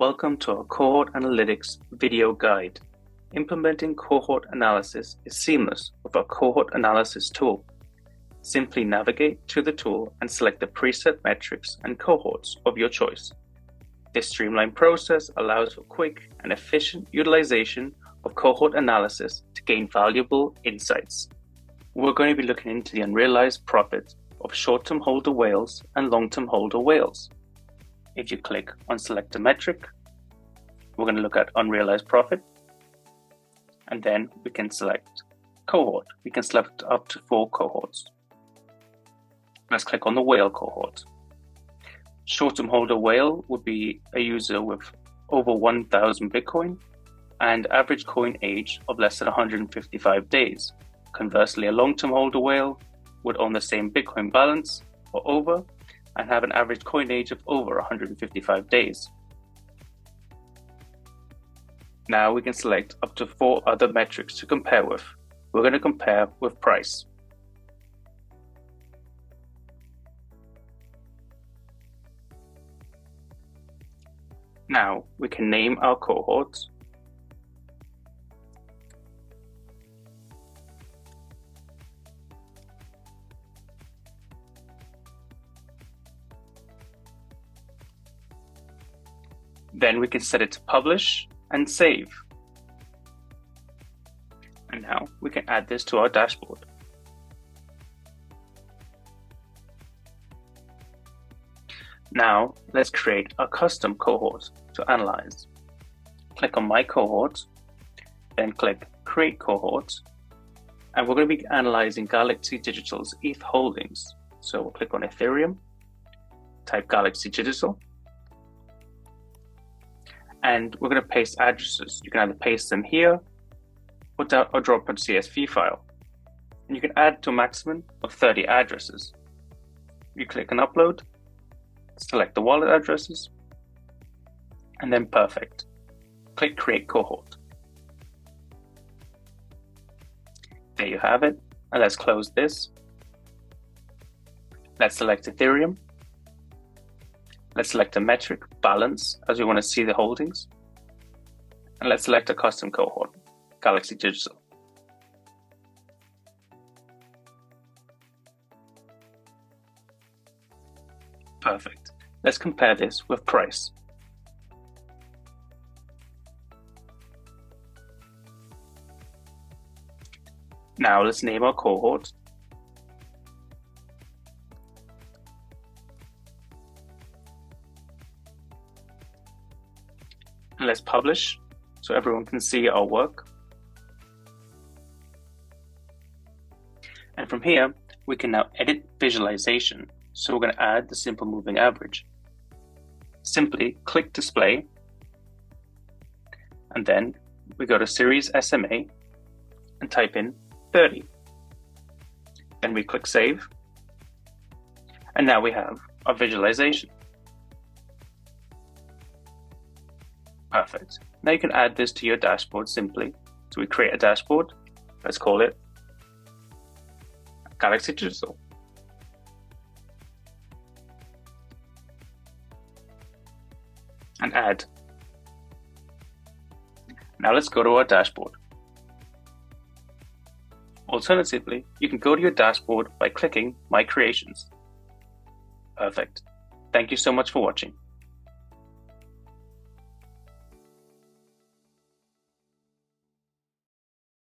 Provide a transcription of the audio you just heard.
Welcome to our Cohort Analytics video guide. Implementing cohort analysis is seamless with our cohort analysis tool. Simply navigate to the tool and select the preset metrics and cohorts of your choice. This streamlined process allows for quick and efficient utilization of cohort analysis to gain valuable insights. We're going to be looking into the unrealized profit of short-term holder whales and long-term holder whales. If you click on select a metric, we're going to look at unrealized profit, and then we can select cohort. We can select up to 4 cohorts. Let's click on the whale cohort. Short-term holder whale would be a user with over 1,000 Bitcoin and average coin age of less than 155 days. Conversely, a long-term holder whale would own the same Bitcoin balance or over and have an average coin age of over 155 days. Now we can select up to 4 other metrics to compare with. We're going to compare with price. Now we can name our cohorts. Then we can set it to publish and save. And now we can add this to our dashboard. Now let's create a custom cohort to analyze. Click on My Cohort, then click Create Cohort, and we're going to be analyzing Galaxy Digital's ETH holdings. So we'll click on Ethereum, type Galaxy Digital, and we're going to paste addresses. You can either paste them here or drop a CSV file. And you can add to a maximum of 30 addresses. You click on Upload, select the wallet addresses, and then perfect. Click Create Cohort. There you have it. And let's close this. Let's select Ethereum. Let's select a metric, balance, as we want to see the holdings. And let's select a custom cohort, Galaxy Digital. Perfect. Let's compare this with price. Now let's name our cohort. And let's publish so everyone can see our work. And from here, we can now edit visualization. So we're going to add the simple moving average. Simply click display, and then we go to series SMA and type in 30. Then we click save, and now we have our visualization. Perfect. Now you can add this to your dashboard simply. So we create a dashboard. Let's call it Galaxy Digital. And add. Now let's go to our dashboard. Alternatively, you can go to your dashboard by clicking My Creations. Perfect. Thank you so much for watching.